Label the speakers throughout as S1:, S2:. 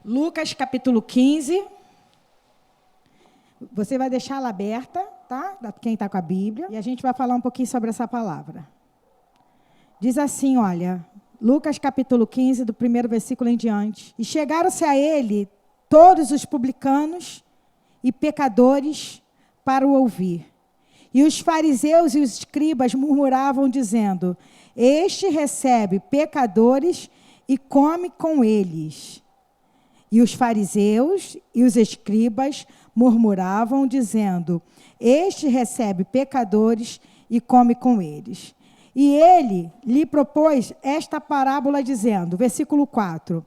S1: Lucas, capítulo 15. Você vai deixar ela aberta, tá? Quem está com a Bíblia. E a gente vai falar um pouquinho sobre essa palavra. Diz assim, olha, Lucas, capítulo 15, do primeiro versículo em diante. E chegaram-se a ele todos os publicanos e pecadores para o ouvir. E os fariseus e os escribas murmuravam, dizendo: Este recebe pecadores e come com eles. E os fariseus e os escribas murmuravam, dizendo: Este recebe pecadores e come com eles. E ele lhe propôs esta parábola, dizendo, versículo 4: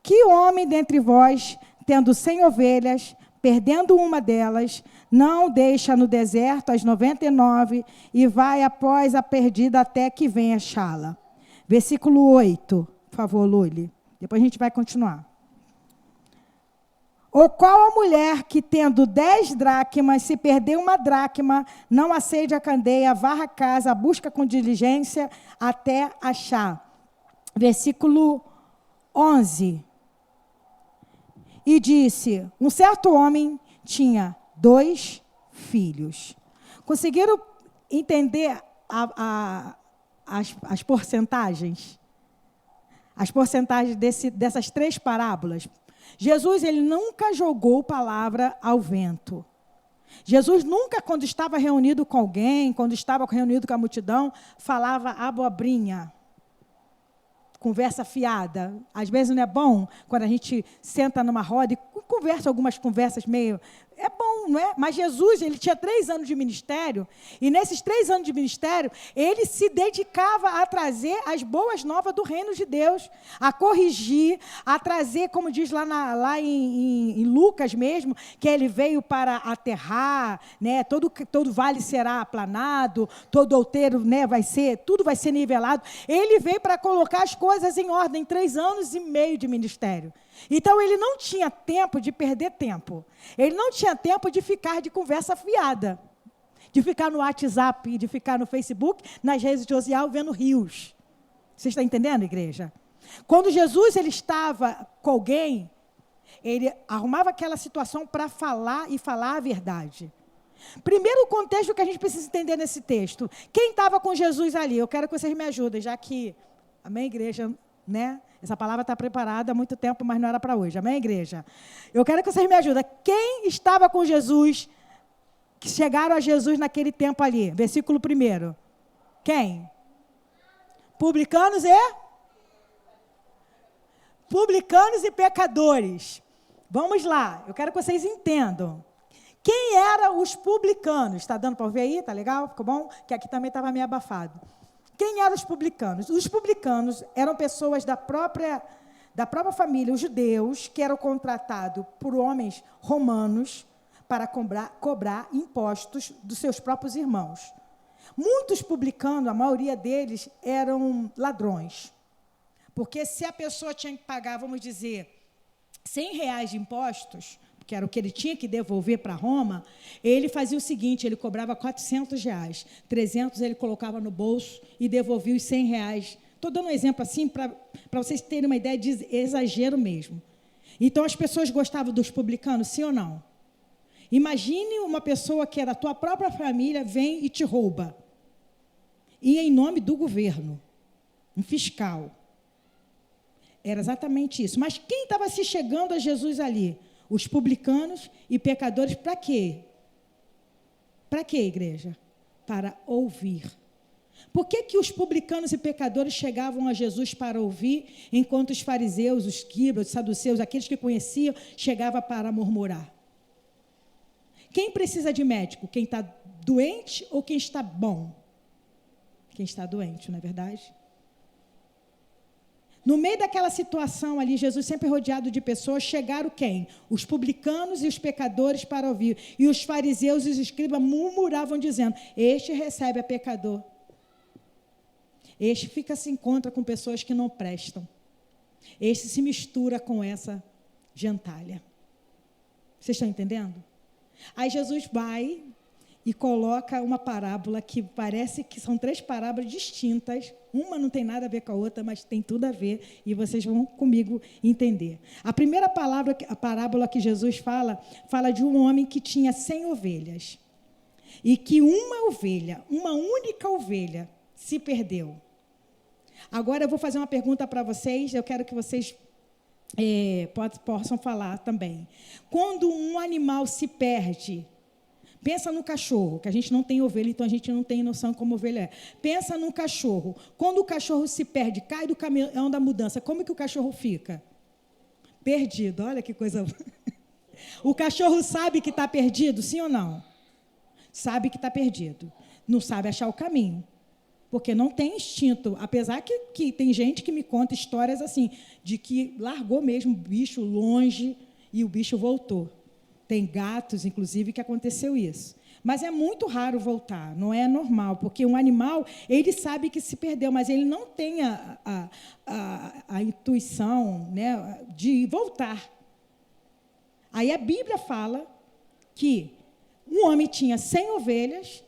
S1: Que homem dentre vós, tendo 100 ovelhas, perdendo uma delas, não deixa no deserto as 99 e vai após a perdida até que venha achá-la? Versículo 8, por favor, Luli. Depois a gente vai continuar. Ou qual a mulher que, tendo 10 dracmas, se perder uma dracma, não acende a candeia, varra a casa, busca com diligência até achar? Versículo 11. E disse: Um certo homem tinha 2 filhos. Conseguiram entender as porcentagens? As porcentagens dessas 3 parábolas? Jesus, ele nunca jogou palavra ao vento. Jesus nunca, quando estava reunido com alguém, quando estava reunido com a multidão, falava abobrinha, conversa fiada. Às vezes não é bom quando a gente senta numa roda e conversa algumas conversas meio... É bom, não é? Mas Jesus, ele tinha 3 anos de ministério, e nesses 3 anos de ministério, ele se dedicava a trazer as boas novas do reino de Deus, a corrigir, a trazer, como diz lá em Lucas mesmo, que ele veio para aterrar, né? Todo vale será aplanado, todo outeiro, né, tudo vai ser nivelado. Ele veio para colocar as coisas em ordem, 3 anos e meio de ministério. Então, ele não tinha tempo de perder tempo. Ele não tinha tempo de ficar de conversa fiada, de ficar no WhatsApp, de ficar no Facebook, nas redes sociais, vendo rios. Você está entendendo, igreja? Quando Jesus ele estava com alguém, ele arrumava aquela situação para falar e falar a verdade. Primeiro, o contexto que a gente precisa entender nesse texto. Quem estava com Jesus ali? Eu quero que vocês me ajudem, já que... Amém, igreja? Né? Essa palavra está preparada há muito tempo, mas não era para hoje. Amém, igreja? Eu quero que vocês me ajudem. Quem estava com Jesus, que chegaram a Jesus naquele tempo ali? Versículo 1. Quem? Publicanos e pecadores. Vamos lá, eu quero que vocês entendam. Quem eram os publicanos? Está dando para ver aí? Está legal? Ficou bom? Que aqui também estava meio abafado. Quem eram os publicanos? Os publicanos eram pessoas da própria família, os judeus, que eram contratados por homens romanos para cobrar impostos dos seus próprios irmãos. Muitos publicanos, a maioria deles, eram ladrões. Porque se a pessoa tinha que pagar, vamos dizer, R$100 de impostos, que era o que ele tinha que devolver para Roma, ele fazia o seguinte, ele cobrava R$400, 300 ele colocava no bolso e devolvia os R$100. Estou dando um exemplo assim para vocês terem uma ideia de exagero mesmo. Então, as pessoas gostavam dos publicanos, sim ou não? Imagine uma pessoa que é da tua própria família, vem e te rouba. E em nome do governo, um fiscal. Era exatamente isso. Mas quem estava se chegando a Jesus ali? Os publicanos e pecadores, para quê? Para quê, igreja? Para ouvir. Por que os publicanos e pecadores chegavam a Jesus para ouvir, enquanto os fariseus, os escribas, os saduceus, aqueles que conheciam, chegavam para murmurar? Quem precisa de médico? Quem está doente ou quem está bom? Quem está doente, não é verdade? No meio daquela situação ali, Jesus sempre rodeado de pessoas, chegaram quem? Os publicanos e os pecadores para ouvir. E os fariseus e os escribas murmuravam dizendo: Este recebe a pecador. Este se encontra com pessoas que não prestam. Este se mistura com essa gentalha. Vocês estão entendendo? Aí Jesus vai e coloca uma parábola que parece que são 3 parábolas distintas. Uma não tem nada a ver com a outra, mas tem tudo a ver, e vocês vão comigo entender. A primeira parábola que Jesus fala de um homem que tinha 100 ovelhas, e que uma ovelha, uma única ovelha, se perdeu. Agora eu vou fazer uma pergunta para vocês, eu quero que vocês possam falar também. Quando um animal se perde, pensa no cachorro, que a gente não tem ovelha, então a gente não tem noção como ovelha é. Pensa no cachorro. Quando o cachorro se perde, cai do caminhão da mudança, como que o cachorro fica? Perdido, olha que coisa. O cachorro sabe que está perdido, sim ou não? Sabe que está perdido. Não sabe achar o caminho. Porque não tem instinto. Apesar que tem gente que me conta histórias assim, de que largou mesmo o bicho longe e o bicho voltou. Tem gatos, inclusive, que aconteceu isso. Mas é muito raro voltar, não é normal, porque um animal, ele sabe que se perdeu, mas ele não tem a intuição, né, de voltar. Aí a Bíblia fala que um homem tinha 100 ovelhas,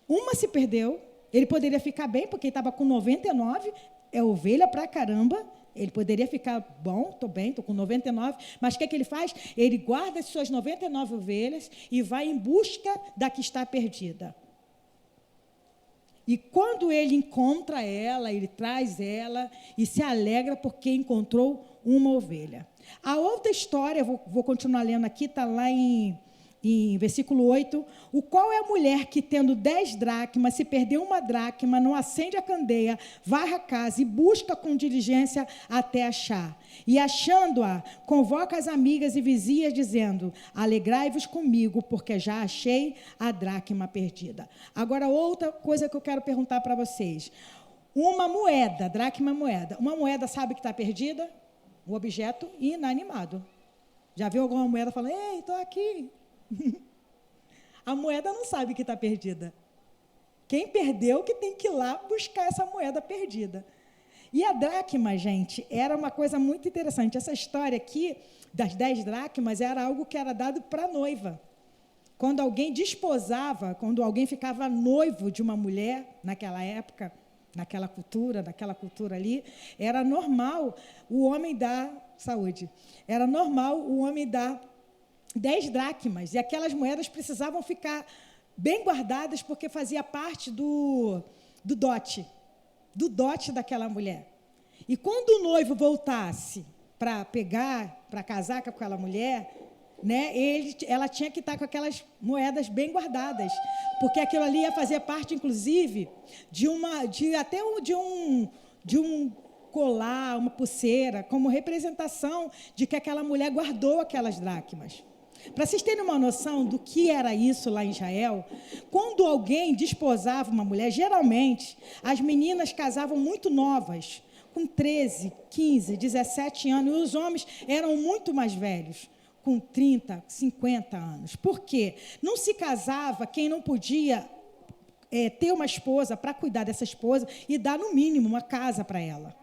S1: uma se perdeu, ele poderia ficar bem, porque ele estava com 99, é ovelha pra caramba. Ele poderia ficar, bom, estou bem, estou com 99, mas o que ele faz? Ele guarda as suas 99 ovelhas e vai em busca da que está perdida. E quando ele encontra ela, ele traz ela e se alegra porque encontrou uma ovelha. A outra história, vou continuar lendo aqui, está lá em versículo 8, o qual é a mulher que, tendo 10 dracmas, se perdeu uma dracma, não acende a candeia, varre a casa e busca com diligência até achar. E achando-a, convoca as amigas e vizinhas, dizendo, alegrai-vos comigo, porque já achei a dracma perdida. Agora, outra coisa que eu quero perguntar para vocês. Uma moeda, dracma moeda, uma moeda sabe que está perdida? O objeto inanimado. Já viu alguma moeda falando, ei, estou aqui? A moeda não sabe que está perdida. Quem perdeu que tem que ir lá buscar essa moeda perdida. E a dracma, gente, era uma coisa muito interessante. Essa história aqui, das 10 dracmas, era algo que era dado para a noiva. Quando alguém desposava, quando alguém ficava noivo de uma mulher, naquela época, naquela cultura ali, era normal o homem dar, saúde, era normal o homem dar 10 dracmas, e aquelas moedas precisavam ficar bem guardadas, porque fazia parte do dote daquela mulher. E quando o noivo voltasse para casar com aquela mulher, né, ela tinha que estar com aquelas moedas bem guardadas, porque aquilo ali ia fazer parte, inclusive, de um colar, uma pulseira, como representação de que aquela mulher guardou aquelas dracmas. Para vocês terem uma noção do que era isso lá em Israel, quando alguém desposava uma mulher, geralmente as meninas casavam muito novas, com 13, 15, 17 anos, e os homens eram muito mais velhos, com 30, 50 anos. Por quê? Não se casava quem não podia ter uma esposa para cuidar dessa esposa e dar, no mínimo, uma casa para ela.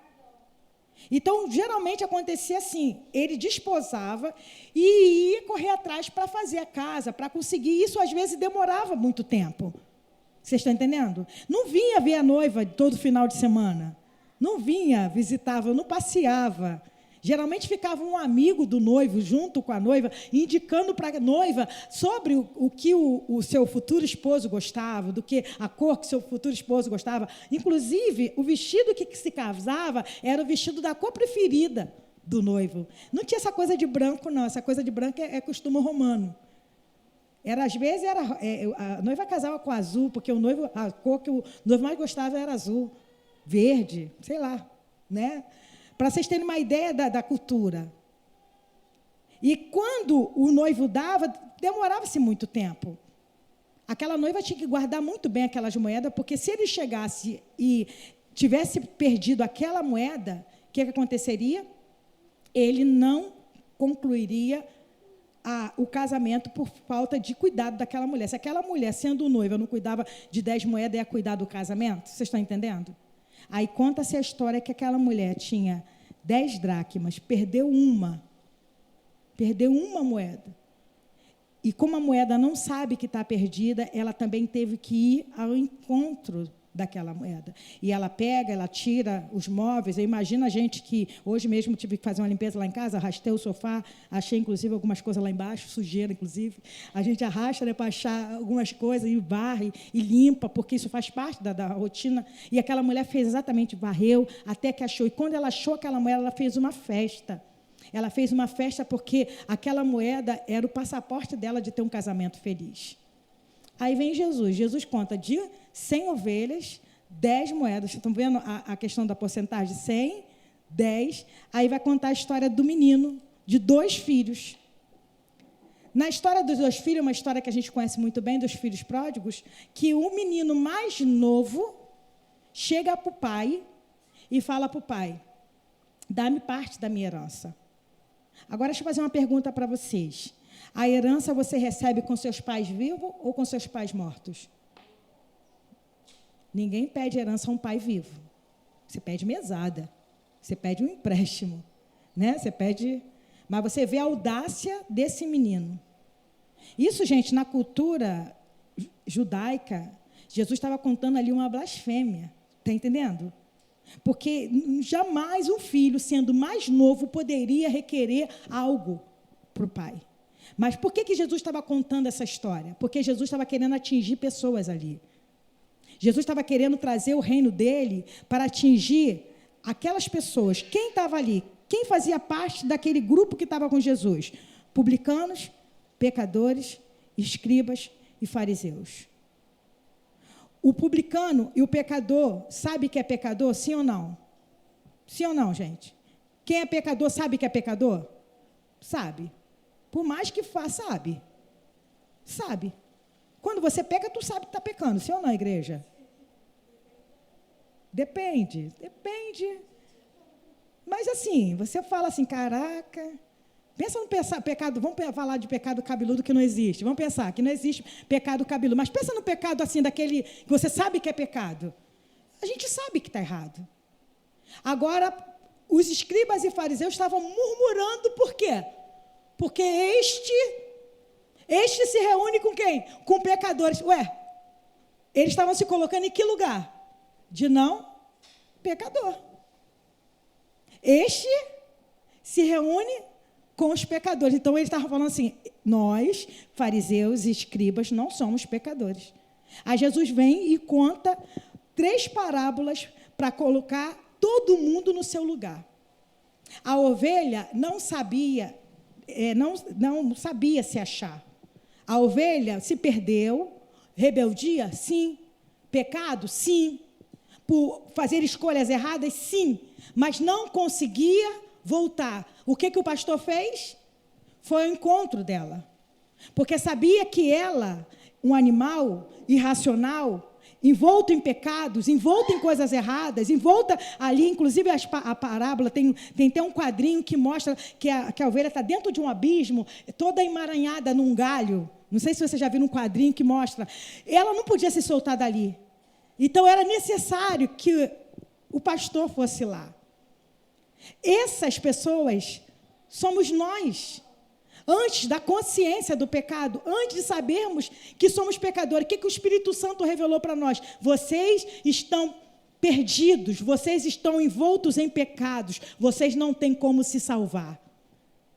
S1: Então, geralmente acontecia assim, ele desposava e ia correr atrás para fazer a casa, para conseguir. Isso, às vezes, demorava muito tempo. Vocês estão entendendo? Não vinha ver a noiva todo final de semana. Não vinha, visitava, não passeava. Geralmente ficava um amigo do noivo junto com a noiva, indicando para a noiva sobre o que o seu futuro esposo gostava, do que a cor que o seu futuro esposo gostava. Inclusive, o vestido que se casava era o vestido da cor preferida do noivo. Não tinha essa coisa de branco, não. Essa coisa de branco é costume romano. Às vezes, a noiva casava com azul, porque a cor que o noivo mais gostava era azul, verde, sei lá, né? Para vocês terem uma ideia da cultura. E quando o noivo dava, demorava-se muito tempo. Aquela noiva tinha que guardar muito bem aquelas moedas, porque se ele chegasse e tivesse perdido aquela moeda, o que aconteceria? Ele não concluiria o casamento por falta de cuidado daquela mulher. Se aquela mulher, sendo noiva, não cuidava de 10 moedas, ia cuidar do casamento? Vocês estão entendendo? Aí conta-se a história que aquela mulher tinha 10 dracmas, perdeu uma moeda. E como a moeda não sabe que está perdida, ela também teve que ir ao encontro daquela moeda. E ela pega, ela tira os móveis. Eu imagino a gente que, hoje mesmo, tive que fazer uma limpeza lá em casa, arrastei o sofá, achei, inclusive, algumas coisas lá embaixo, sujeira, inclusive. A gente arrasta, né, para achar algumas coisas, e varre, e limpa, porque isso faz parte da rotina. E aquela mulher fez exatamente, varreu, até que achou. E quando ela achou aquela moeda, ela fez uma festa. Ela fez uma festa porque aquela moeda era o passaporte dela de ter um casamento feliz. Aí vem Jesus. Jesus conta de 100 ovelhas, 10 moedas. Vocês estão vendo a questão da porcentagem? 100, 10. Aí vai contar a história do menino, de 2 filhos. Na história dos 2 filhos, uma história que a gente conhece muito bem, dos filhos pródigos, que o menino mais novo chega para o pai e fala para o pai: dá-me parte da minha herança. Agora, deixa eu fazer uma pergunta para vocês. A herança você recebe com seus pais vivos ou com seus pais mortos? Ninguém pede herança a um pai vivo. Você pede mesada. Você pede um empréstimo. Né? Você pede... Mas você vê a audácia desse menino. Isso, gente, na cultura judaica, Jesus estava contando ali uma blasfêmia. Está entendendo? Porque jamais um filho, sendo mais novo, poderia requerer algo para o pai. Mas por que Jesus estava contando essa história? Porque Jesus estava querendo atingir pessoas ali. Jesus estava querendo trazer o reino dele para atingir aquelas pessoas. Quem estava ali? Quem fazia parte daquele grupo que estava com Jesus? Publicanos, pecadores, escribas e fariseus. O publicano e o pecador sabe que é pecador, sim ou não? Sim ou não, gente? Quem é pecador sabe que é pecador? Sabe. Por mais que faça, sabe. Sabe. Quando você peca, tu sabe que está pecando, sim ou não, igreja? Depende. Mas assim, você fala assim, caraca... Pensa no pecado, vamos falar de pecado cabeludo que não existe. Vamos pensar que não existe pecado cabeludo. Mas pensa no pecado assim, daquele que você sabe que é pecado. A gente sabe que está errado. Agora, os escribas e fariseus estavam murmurando por quê? Porque este se reúne com quem? Com pecadores. Ué, eles estavam se colocando em que lugar? De não pecador. Este se reúne com os pecadores. Então, ele estava falando assim, nós, fariseus e escribas, não somos pecadores. Aí Jesus vem e conta 3 parábolas para colocar todo mundo no seu lugar. A ovelha não sabia se achar. A ovelha se perdeu. Rebeldia? Sim. Pecado? Sim. Por fazer escolhas erradas? Sim. Mas não conseguia voltar. O que o pastor fez? Foi ao encontro dela. Porque sabia que ela, um animal irracional, envolto em pecados, envolto em coisas erradas, envolta ali, inclusive a parábola, tem até um quadrinho que mostra que a ovelha está dentro de um abismo, toda emaranhada num galho. Não sei se você já viu um quadrinho que mostra. Ela não podia se soltar dali. Então, era necessário que o pastor fosse lá. Essas pessoas somos nós. Antes da consciência do pecado, antes de sabermos que somos pecadores, o que o Espírito Santo revelou para nós? Vocês estão perdidos, vocês estão envoltos em pecados, vocês não têm como se salvar.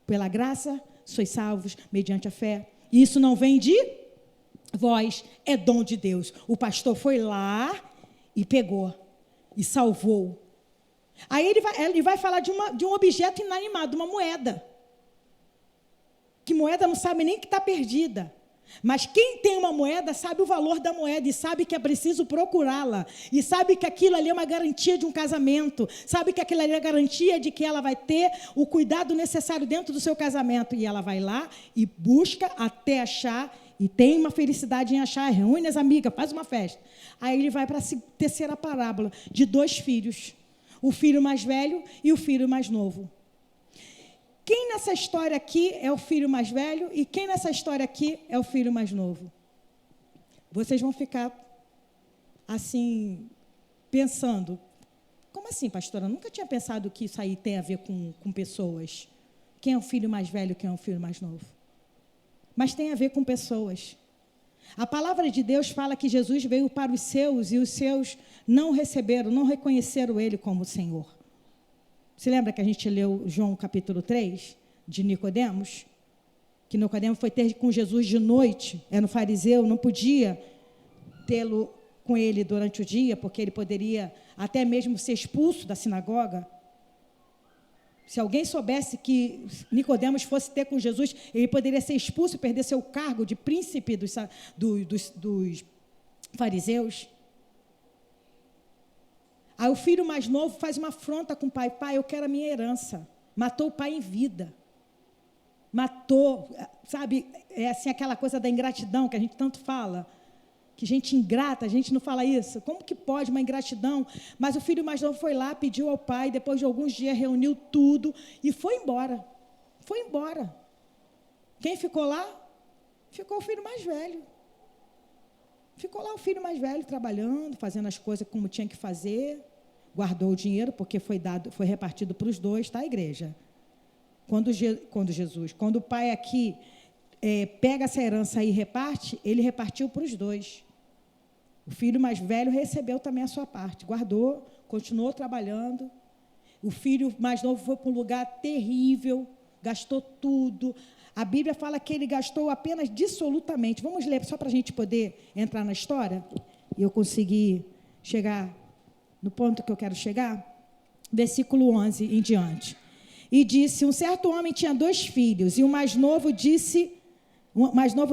S1: Pela graça, sois salvos mediante a fé. E isso não vem de vós, é dom de Deus. O pastor foi lá e pegou, e salvou. Aí ele vai falar de um objeto inanimado, uma moeda. Que moeda não sabe nem que está perdida. Mas quem tem uma moeda sabe o valor da moeda e sabe que é preciso procurá-la. E sabe que aquilo ali é uma garantia de um casamento. Sabe que aquilo ali é a garantia de que ela vai ter o cuidado necessário dentro do seu casamento. E ela vai lá e busca até achar. E tem uma felicidade em achar. Reúne as amigas, faz uma festa. Aí ele vai para a terceira parábola de 2 filhos. O filho mais velho e o filho mais novo. Quem nessa história aqui é o filho mais velho e quem nessa história aqui é o filho mais novo? Vocês vão ficar assim, pensando, como assim, pastora? Eu nunca tinha pensado que isso aí tem a ver com pessoas. Quem é o filho mais velho e quem é o filho mais novo? mas tem a ver com pessoas. A palavra de Deus fala que Jesus veio para os seus e os seus não receberam, não reconheceram Ele como Senhor. Você lembra que a gente leu João capítulo 3, de Nicodemos? Que Nicodemos foi ter com Jesus de noite, era um fariseu, não podia tê-lo com ele durante o dia, porque ele poderia até mesmo ser expulso da sinagoga. Se alguém soubesse que Nicodemos fosse ter com Jesus, ele poderia ser expulso e perder seu cargo de príncipe dos fariseus. Aí o filho mais novo faz uma afronta com o pai. Pai, eu quero a minha herança. Matou o pai em vida. Matou, sabe, é assim aquela coisa da ingratidão que a gente tanto fala. Que gente ingrata, a gente não fala isso. Como que pode uma ingratidão? Mas o filho mais novo foi lá, pediu ao pai, depois de alguns dias reuniu tudo e foi embora. Foi embora. Quem ficou lá? Ficou o filho mais velho. Ficou lá o filho mais velho trabalhando, fazendo as coisas como tinha que fazer. Guardou o dinheiro, porque foi repartido para os dois, tá, igreja? Quando o pai aqui pega essa herança e reparte, ele repartiu para os dois. O filho mais velho recebeu também a sua parte, guardou, continuou trabalhando. O filho mais novo foi para um lugar terrível, gastou tudo. A Bíblia fala que ele gastou apenas dissolutamente. Vamos ler só para a gente poder entrar na história e eu conseguir chegar no ponto que eu quero chegar. Versículo 11 em diante. E disse, um certo homem tinha 2 filhos, e o mais novo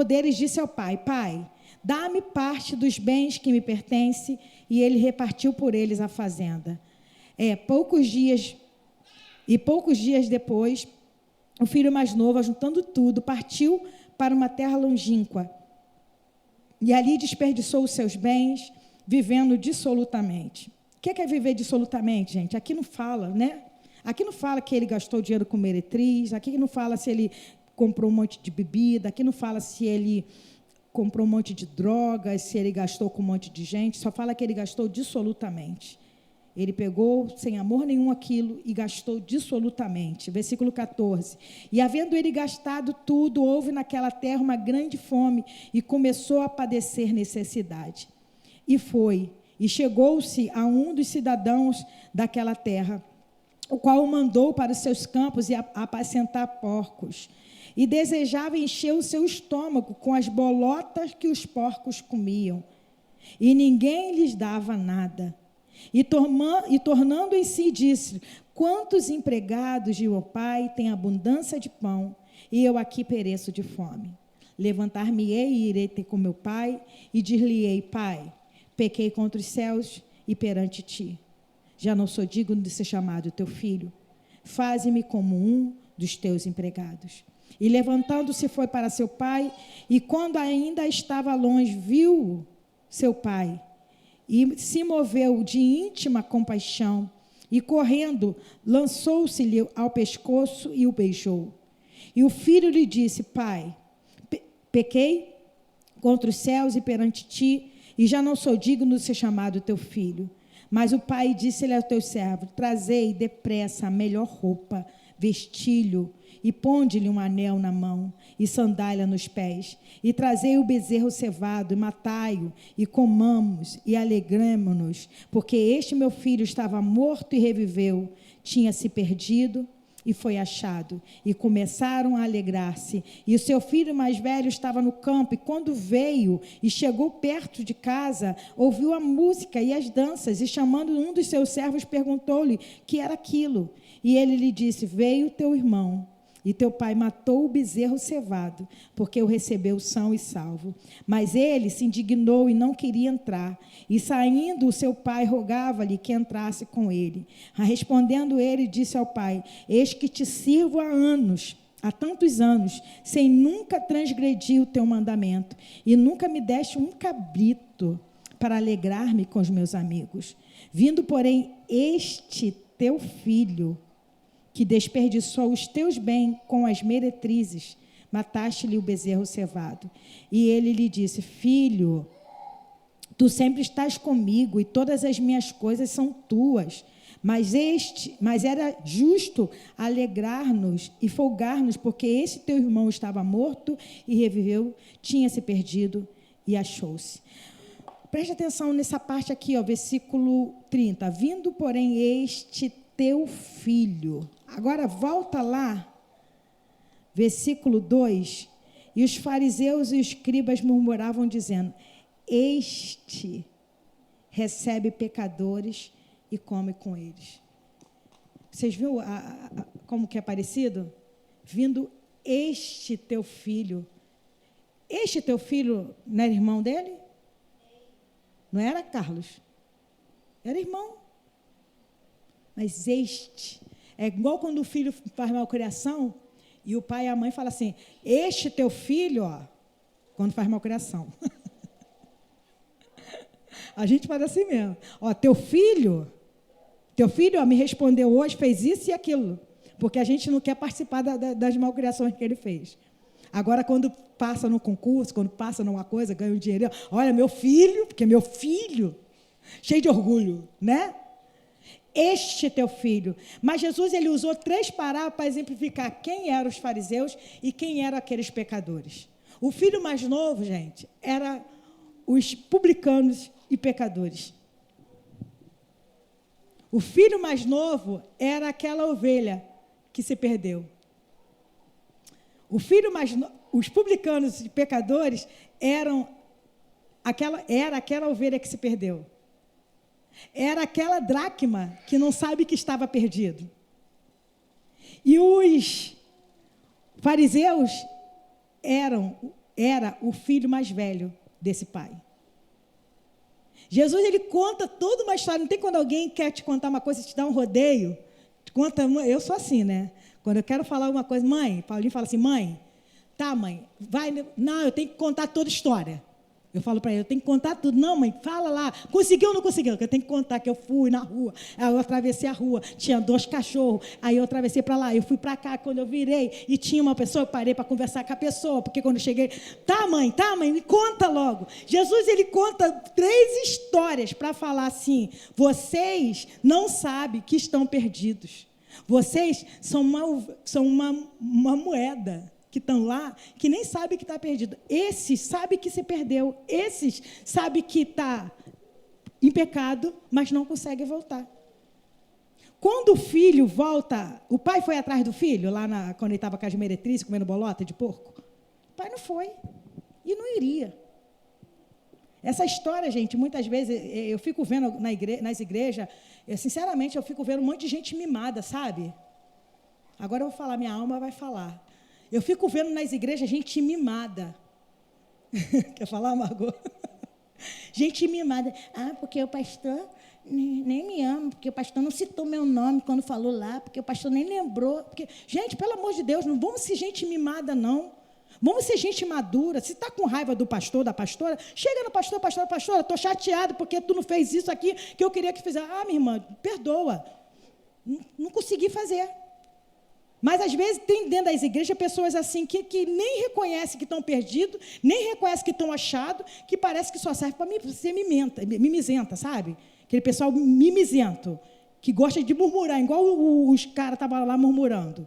S1: deles disse ao pai, pai, dá-me parte dos bens que me pertence, e ele repartiu por eles a fazenda. Poucos dias depois, o filho mais novo, ajuntando tudo, partiu para uma terra longínqua, e ali desperdiçou os seus bens, vivendo dissolutamente. O que é viver dissolutamente, gente? Aqui não fala, né? Aqui não fala que ele gastou dinheiro com meretriz, aqui não fala se ele comprou um monte de bebida, aqui não fala se ele comprou um monte de drogas, se ele gastou com um monte de gente, só fala que ele gastou dissolutamente. Ele pegou sem amor nenhum aquilo e gastou dissolutamente. Versículo 14. E havendo ele gastado tudo, houve naquela terra uma grande fome e começou a padecer necessidade. E chegou-se a um dos cidadãos daquela terra, o qual o mandou para os seus campos e apacentar porcos. E desejava encher o seu estômago com as bolotas que os porcos comiam. E ninguém lhes dava nada. E tornando em si, disse, quantos empregados de meu pai têm abundância de pão, e eu aqui pereço de fome. Levantar-me-ei e irei ter com meu pai, e dir-lhe-ei, pai, pequei contra os céus e perante ti. Já não sou digno de ser chamado teu filho. Faze-me como um dos teus empregados. E levantando-se foi para seu pai, e quando ainda estava longe, viu seu pai, e se moveu de íntima compaixão, e correndo, lançou-se-lhe ao pescoço e o beijou. E o filho lhe disse, pai, pequei contra os céus e perante ti, e já não sou digno de ser chamado teu filho. Mas o pai disse-lhe ao teu servo, trazei depressa a melhor roupa, vestilho, e ponde-lhe um anel na mão, e sandália nos pés, e trazei o bezerro cevado, e matai-o, e comamos, e alegremo-nos, porque este meu filho estava morto e reviveu, tinha se perdido, e foi achado. E começaram a alegrar-se. E o seu filho mais velho estava no campo, e quando veio e chegou perto de casa, ouviu a música e as danças, e chamando um dos seus servos, perguntou-lhe que era aquilo. E ele lhe disse, veio teu irmão, e teu pai matou o bezerro cevado, porque o recebeu são e salvo. Mas ele se indignou e não queria entrar. E saindo, o seu pai rogava-lhe que entrasse com ele. Respondendo ele, disse ao pai, eis que te sirvo há tantos anos, sem nunca transgredir o teu mandamento, e nunca me deste um cabrito para alegrar-me com os meus amigos. Vindo, porém, este teu filho, que desperdiçou os teus bens com as meretrizes, mataste-lhe o bezerro cevado. E ele lhe disse, filho, tu sempre estás comigo, e todas as minhas coisas são tuas. Mas era justo alegrar-nos e folgar-nos, porque esse teu irmão estava morto e reviveu, tinha se perdido e achou-se. Preste atenção nessa parte aqui, ó, versículo 30. Vindo, porém, este teu filho. Agora, volta lá, versículo 2. E os fariseus e os escribas murmuravam, dizendo: este recebe pecadores e come com eles. Vocês viram como que é parecido? Vindo este teu filho. Este teu filho não era irmão dele? Não era, Carlos? Era irmão. Mas este, é igual quando o filho faz malcriação e o pai e a mãe falam assim: este teu filho, ó, quando faz malcriação. A gente faz assim mesmo. Ó, teu filho, ó, me respondeu hoje, fez isso e aquilo. Porque a gente não quer participar das malcriações que ele fez. Agora, quando passa no concurso, quando passa numa coisa, ganha um dinheiro, olha, meu filho, porque meu filho, cheio de orgulho, né? Este teu filho. Mas Jesus, ele usou 3 parábolas para exemplificar quem eram os fariseus e quem eram aqueles pecadores. O filho mais novo, gente, era os publicanos e pecadores. O filho mais novo era aquela ovelha que se perdeu. O filho mais os publicanos e pecadores era aquela ovelha que se perdeu. Era aquela dracma que não sabe que estava perdido. E os fariseus era o filho mais velho desse pai. Jesus, ele conta toda uma história. Não tem quando alguém quer te contar uma coisa, te dá um rodeio. Conta, eu sou assim, né? Quando eu quero falar uma coisa, mãe, Paulinho fala assim, mãe, tá, mãe, vai, não, eu tenho que contar toda a história. Eu falo para ele, eu tenho que contar tudo. Não, mãe, fala lá. Conseguiu ou não conseguiu? Eu tenho que contar que eu fui na rua. Aí eu atravessei a rua, tinha 2 cachorros. Aí eu atravessei para lá, eu fui para cá. Quando eu virei e tinha uma pessoa, eu parei para conversar com a pessoa. Porque quando eu cheguei, tá, mãe, me conta logo. Jesus, ele conta 3 histórias para falar assim, vocês não sabem que estão perdidos. Vocês são uma moeda que estão lá, que nem sabe que está perdido. Esses sabem que se perdeu. Esses sabem que está em pecado, mas não consegue voltar. Quando o filho volta, o pai foi atrás do filho, lá quando ele estava com as meretrizes, comendo bolota de porco? O pai não foi. E não iria. Essa história, gente, muitas vezes, eu fico vendo nas igrejas, sinceramente, eu fico vendo um monte de gente mimada, sabe? Agora eu vou falar, minha alma vai falar. Eu fico vendo nas igrejas gente mimada. Quer falar, Margot? Gente mimada. Ah, porque o pastor nem me ama, porque o pastor não citou meu nome quando falou lá, porque o pastor nem lembrou. Porque... Gente, pelo amor de Deus, não vamos ser gente mimada, não. Vamos ser gente madura. Se está com raiva do pastor, da pastora, chega no pastor, pastora, estou chateado porque tu não fez isso aqui que eu queria que fizesse. Ah, minha irmã, perdoa. Não consegui fazer. Mas, às vezes, tem dentro das igrejas pessoas assim que nem reconhecem que estão perdidos, nem reconhecem que estão achados, que parece que só serve para ser mimizenta, sabe? Aquele pessoal mimizento, que gosta de murmurar, igual os caras estavam lá murmurando.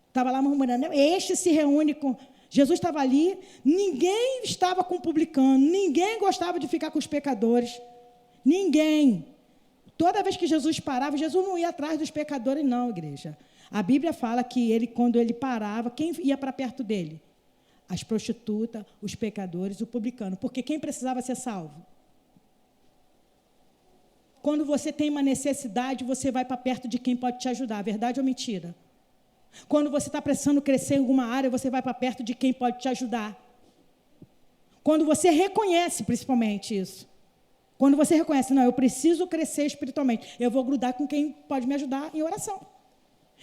S1: Estava lá murmurando. Este se reúne com... Jesus estava ali, ninguém estava com o publicano, ninguém gostava de ficar com os pecadores. Ninguém. Toda vez que Jesus parava, Jesus não ia atrás dos pecadores, não, igreja. A Bíblia fala que quando ele parava, quem ia para perto dele? As prostitutas, os pecadores, o publicano. Porque quem precisava ser salvo? Quando você tem uma necessidade, você vai para perto de quem pode te ajudar. Verdade ou mentira? Quando você está precisando crescer em alguma área, você vai para perto de quem pode te ajudar. Quando você reconhece, principalmente isso. Quando você reconhece, não, eu preciso crescer espiritualmente, eu vou grudar com quem pode me ajudar em oração.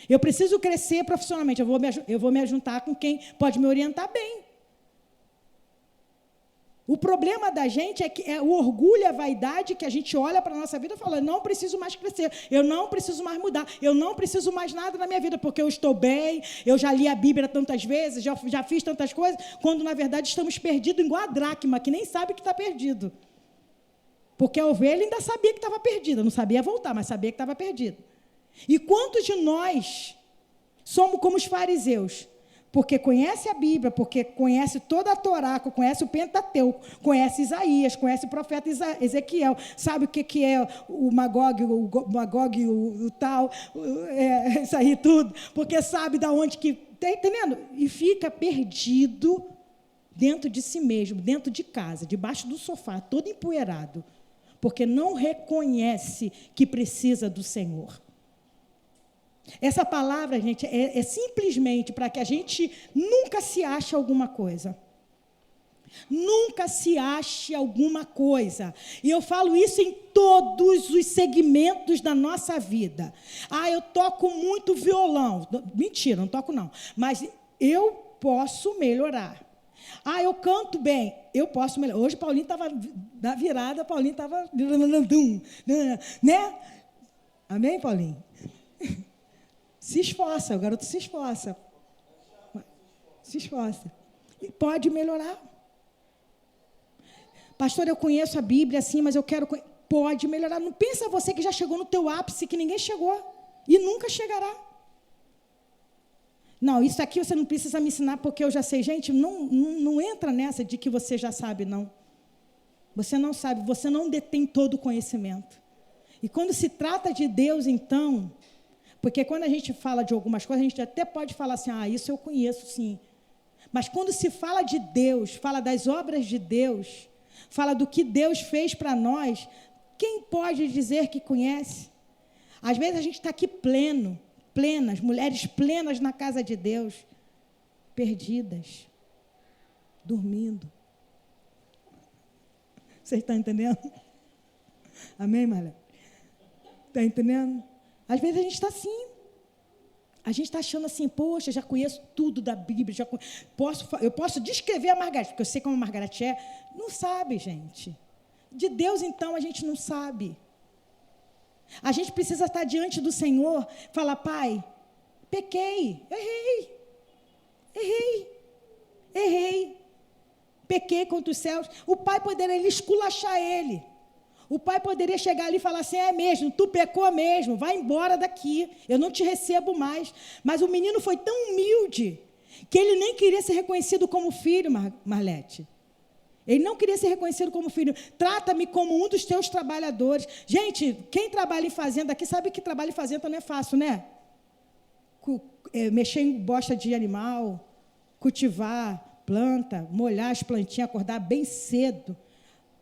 S1: Eu preciso crescer profissionalmente, eu vou me juntar com quem pode me orientar bem. O problema da gente é que é o orgulho, a vaidade, que a gente olha para a nossa vida e fala, não preciso mais crescer, eu não preciso mais mudar, eu não preciso mais nada na minha vida, porque eu estou bem, eu já li a Bíblia tantas vezes, já fiz tantas coisas, quando, na verdade, estamos perdidos igual a dracma, que nem sabe que está perdido. Porque a ovelha ainda sabia que estava perdida, não sabia voltar, mas sabia que estava perdida. E quantos de nós somos como os fariseus? Porque conhece a Bíblia, porque conhece toda a Torá, conhece o Pentateuco, conhece Isaías, conhece o profeta Ezequiel, sabe o que é o Magog, o tal, isso aí tudo, porque sabe de onde que... Está entendendo? E fica perdido dentro de si mesmo, dentro de casa, debaixo do sofá, todo empoeirado, porque não reconhece que precisa do Senhor. Essa palavra, gente, é simplesmente para que a gente nunca se ache alguma coisa. Nunca se ache alguma coisa. E eu falo isso em todos os segmentos da nossa vida. Ah, eu toco muito violão. Mentira, não toco não. Mas eu posso melhorar. Ah, eu canto bem. Eu posso melhorar. Hoje, Paulinho estava na virada, Paulinho estava... Né? Amém, Paulinho? Se esforça, o garoto se esforça. Se esforça. E pode melhorar. Pastor, eu conheço a Bíblia assim, mas eu quero... Pode melhorar. Não pensa você que já chegou no teu ápice, que ninguém chegou. E nunca chegará. Não, isso aqui você não precisa me ensinar porque eu já sei. Gente, não entra nessa de que você já sabe, não. Você não sabe, você não detém todo o conhecimento. E quando se trata de Deus, então... Porque quando a gente fala de algumas coisas, a gente até pode falar assim, isso eu conheço, sim. Mas quando se fala de Deus, fala das obras de Deus, fala do que Deus fez para nós, quem pode dizer que conhece? Às vezes a gente está aqui plenas, mulheres plenas na casa de Deus, perdidas, dormindo. Vocês estão entendendo? Amém, Marlene? Está entendendo? Às vezes a gente está assim. A gente está achando assim, poxa, já conheço tudo da Bíblia, eu posso descrever a Margarete, porque eu sei como a Margarete é. Não sabe, gente. De Deus, então, a gente não sabe. A gente precisa estar diante do Senhor, falar, Pai, pequei, errei, pequei contra os céus. O Pai poderia esculachar ele. O pai poderia chegar ali e falar assim, é mesmo, tu pecou mesmo, vai embora daqui, eu não te recebo mais. Mas o menino foi tão humilde, que ele nem queria ser reconhecido como filho, Marlete. Ele não queria ser reconhecido como filho. Trata-me como um dos teus trabalhadores. Gente, quem trabalha em fazenda aqui, sabe que trabalho em fazenda não é fácil, né? Mexer em bosta de animal, cultivar planta, molhar as plantinhas, acordar bem cedo,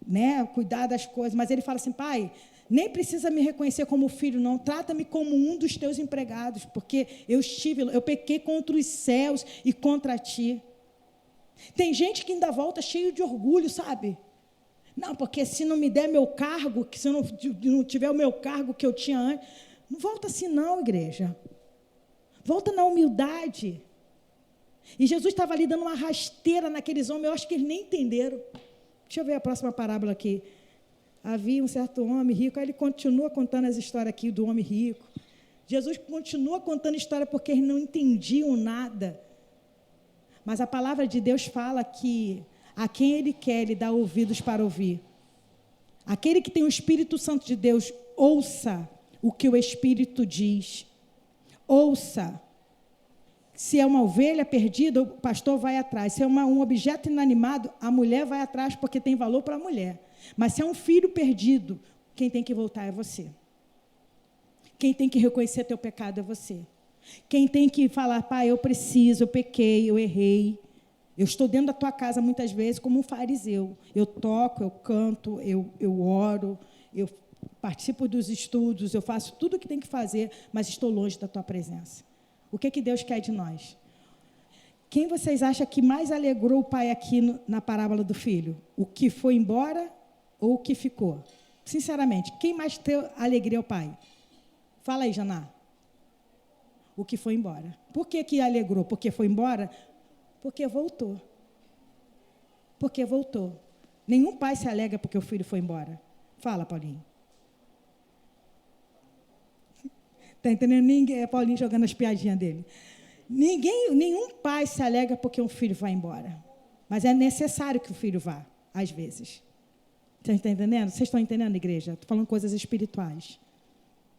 S1: né, cuidar das coisas, mas ele fala assim, pai, nem precisa me reconhecer como filho, não, trata-me como um dos teus empregados, porque eu pequei contra os céus e contra ti. Tem gente que ainda volta cheio de orgulho, sabe? Não, porque se não me der meu cargo, que se eu não tiver o meu cargo que eu tinha antes, não volta assim não, igreja. Volta na humildade. E Jesus estava ali dando uma rasteira naqueles homens, eu acho que eles nem entenderam. Deixa eu ver a próxima parábola aqui. Havia um certo homem rico, aí ele continua contando as histórias aqui do homem rico. Jesus continua contando história porque eles não entendiam nada. Mas a palavra de Deus fala que a quem Ele quer, Ele dá ouvidos para ouvir. Aquele que tem o Espírito Santo de Deus, ouça o que o Espírito diz. Ouça. Se é uma ovelha perdida, o pastor vai atrás. Se é um objeto inanimado, a mulher vai atrás porque tem valor para a mulher. Mas se é um filho perdido, quem tem que voltar é você. Quem tem que reconhecer teu pecado é você. Quem tem que falar, pai, eu preciso, eu pequei, eu errei. Eu estou dentro da tua casa muitas vezes como um fariseu. Eu toco, eu canto, eu oro, eu participo dos estudos, eu faço tudo o que tem que fazer, mas estou longe da tua presença. O que Deus quer de nós? Quem vocês acham que mais alegrou o pai aqui na parábola do filho? O que foi embora ou o que ficou? Sinceramente, quem mais deu alegria ao pai? Fala aí, Janá. O que foi embora. Por que alegrou? Porque foi embora? Porque voltou. Porque voltou. Nenhum pai se alegra porque o filho foi embora. Fala, Paulinho. Está entendendo? Ninguém, é Paulinho jogando as piadinhas dele. Nenhum pai se alegra porque um filho vai embora. Mas é necessário que o filho vá, às vezes. Você está entendendo? Vocês estão entendendo, igreja? Estou falando coisas espirituais.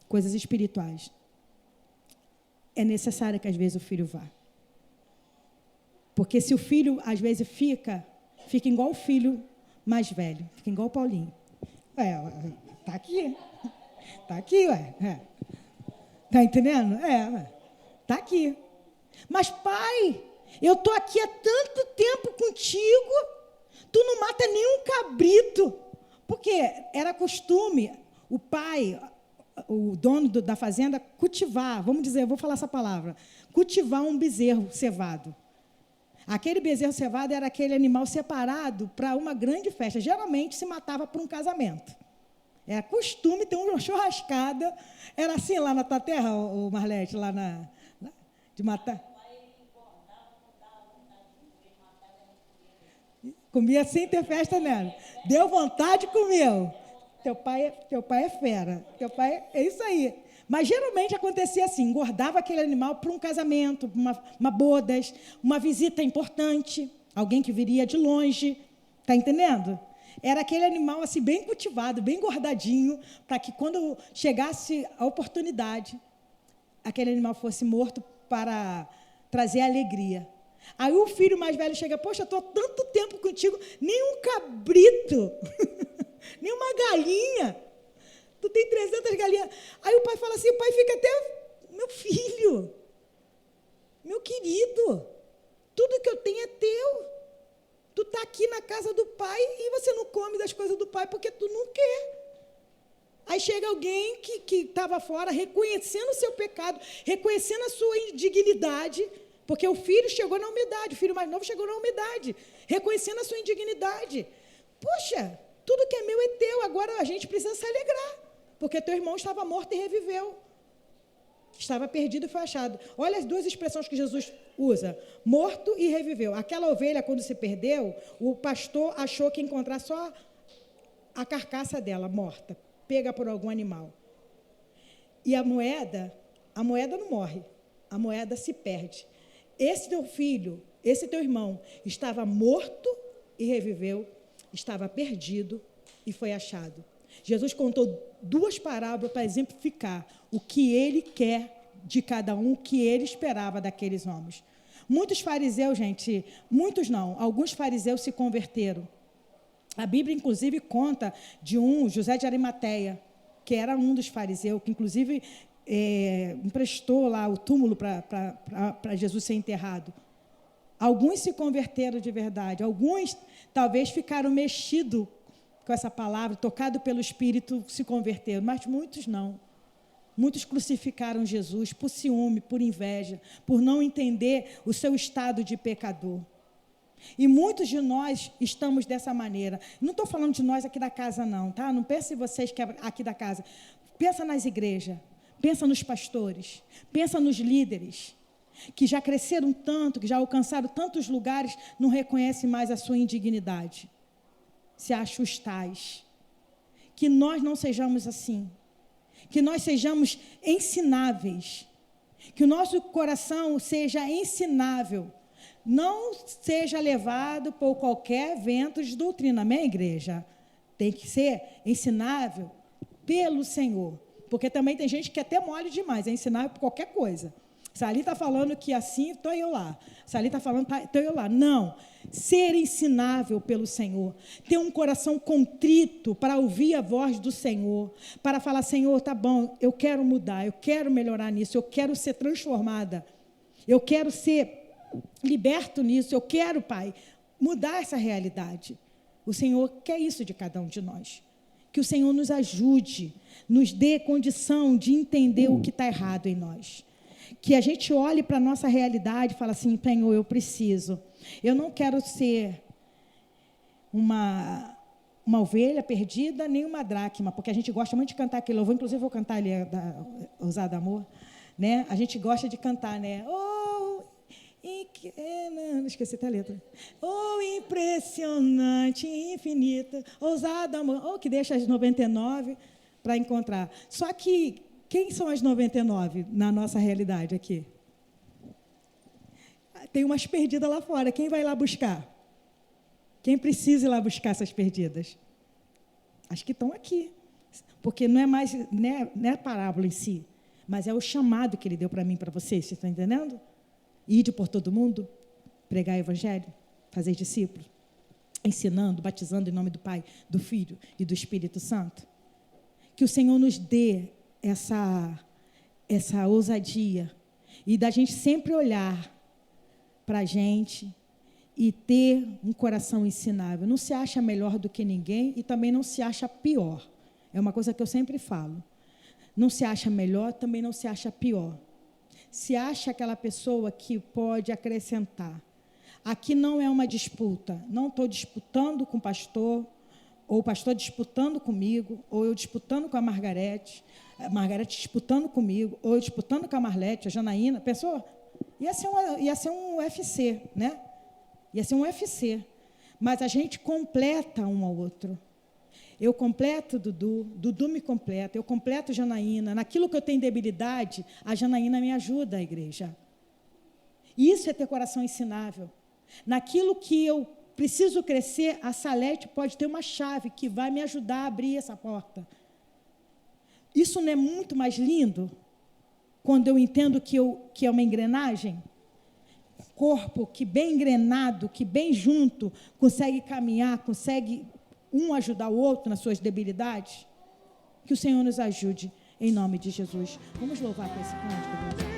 S1: Coisas espirituais. É necessário que, às vezes, o filho vá. Porque se o filho, às vezes, fica igual o filho mais velho. Fica igual o Paulinho. Tá aqui. Tá aqui, ué. Tá entendendo? Tá aqui. Mas, pai, eu estou aqui há tanto tempo contigo, tu não mata nenhum cabrito. Porque era costume, o pai, o dono da fazenda, cultivar, vamos dizer, eu vou falar essa palavra, cultivar um bezerro cevado. Aquele bezerro cevado era aquele animal separado para uma grande festa. Geralmente se matava por um casamento. Era costume ter uma churrascada. Era assim lá na tua terra, o Marlete, lá de matar. Comia sem ter festa nela. Deu vontade, comeu. Teu pai é fera. Teu pai é isso aí. Mas geralmente acontecia assim, engordava aquele animal para um casamento, uma bodas, uma visita importante, alguém que viria de longe. Está entendendo? Era aquele animal assim, bem cultivado, bem engordadinho, para que quando chegasse a oportunidade, aquele animal fosse morto para trazer alegria. Aí o filho mais velho chega, poxa, estou há tanto tempo contigo, nem um cabrito, nem uma galinha. Tu tem 300 galinhas. Aí o pai fala assim, o pai fica até, meu filho, meu querido, tudo que eu tenho é teu. Tu está aqui na casa do pai e você não come das coisas do pai porque tu não quer. Aí chega alguém que estava fora, reconhecendo o seu pecado, reconhecendo a sua indignidade, porque o filho chegou na humildade, o filho mais novo chegou na humildade, reconhecendo a sua indignidade. Poxa, tudo que é meu é teu, agora a gente precisa se alegrar, porque teu irmão estava morto e reviveu. Estava perdido e foi achado. Olha as duas expressões que Jesus usa, morto e reviveu. Aquela ovelha, quando se perdeu, o pastor achou que ia encontrar só a carcaça dela, morta, pega por algum animal. E a moeda não morre, a moeda se perde. Esse teu filho, esse teu irmão, estava morto e reviveu, estava perdido e foi achado. Jesus contou duas parábolas para exemplificar o que ele quer de cada um, o que ele esperava daqueles homens. Muitos fariseus, gente, muitos não, alguns fariseus se converteram. A Bíblia, inclusive, conta de José de Arimateia, que era um dos fariseus, que, inclusive, emprestou lá o túmulo para Jesus ser enterrado. Alguns se converteram de verdade, alguns talvez ficaram mexidos com essa palavra, tocado pelo Espírito, se converteram, mas muitos não. Muitos crucificaram Jesus por ciúme, por inveja, por não entender o seu estado de pecador. E muitos de nós estamos dessa maneira. Não estou falando de nós aqui da casa, não, tá? Não pense em vocês que é aqui da casa. Pensa nas igrejas, pensa nos pastores, pensa nos líderes, que já cresceram tanto, que já alcançaram tantos lugares, não reconhecem mais a sua indignidade. Se acham os tais. Que nós não sejamos assim. Que nós sejamos ensináveis. Que o nosso coração seja ensinável. Não seja levado por qualquer vento de doutrina. Amém, igreja? Tem que ser ensinável pelo Senhor. Porque também tem gente que é até mole demais, é ensinável por qualquer coisa. Se ali está falando que assim, estou eu lá. Se ali está falando, estou eu lá. Não. Ser ensinável pelo Senhor. Ter um coração contrito para ouvir a voz do Senhor. Para falar, Senhor, tá bom, eu quero mudar, eu quero melhorar nisso, eu quero ser transformada. Eu quero ser liberto nisso, eu quero, Pai, mudar essa realidade. O Senhor quer isso de cada um de nós. Que o Senhor nos ajude, nos dê condição de entender o que está errado em nós. Que a gente olhe para a nossa realidade e fale assim, Senhor, eu preciso. Eu não quero ser uma ovelha perdida, nem uma dracma, porque a gente gosta muito de cantar aquele louvor, inclusive vou cantar ali, Ousado Amor, né? A gente gosta de cantar, né? Não esqueci até a letra. Oh, impressionante, infinita, ousado amor. Oh, que deixa as 99 para encontrar. Só que, quem são as 99 na nossa realidade aqui? Tem umas perdidas lá fora. Quem vai lá buscar? Quem precisa ir lá buscar essas perdidas? As que estão aqui. Porque não é mais, não é a parábola em si, mas é o chamado que ele deu para mim e para vocês. Vocês estão entendendo? Ide por todo mundo, pregar o evangelho, fazer discípulos, ensinando, batizando em nome do Pai, do Filho e do Espírito Santo. Que o Senhor nos dê essa ousadia e da gente sempre olhar para a gente e ter um coração ensinável. Não se acha melhor do que ninguém e também não se acha pior. É uma coisa que eu sempre falo. Não se acha melhor, também não se acha pior. Se acha aquela pessoa que pode acrescentar. Aqui não é uma disputa. Não estou disputando com o pastor, ou o pastor disputando comigo, ou eu disputando com a Margarete disputando comigo, ou eu disputando com a Marlete, a Janaína. Pensou? Ia ser um UFC, né? Ia ser um UFC. Mas a gente completa um ao outro. Eu completo Dudu, Dudu me completa, eu completo Janaína. Naquilo que eu tenho debilidade, a Janaína me ajuda, a igreja. Isso é ter coração ensinável. Naquilo que eu preciso crescer, a Salete pode ter uma chave que vai me ajudar a abrir essa porta. Isso não é muito mais lindo? Quando eu entendo que é uma engrenagem? Corpo que bem engrenado, que bem junto, consegue caminhar, consegue um ajudar o outro nas suas debilidades? Que o Senhor nos ajude, em nome de Jesus. Vamos louvar com esse cântico.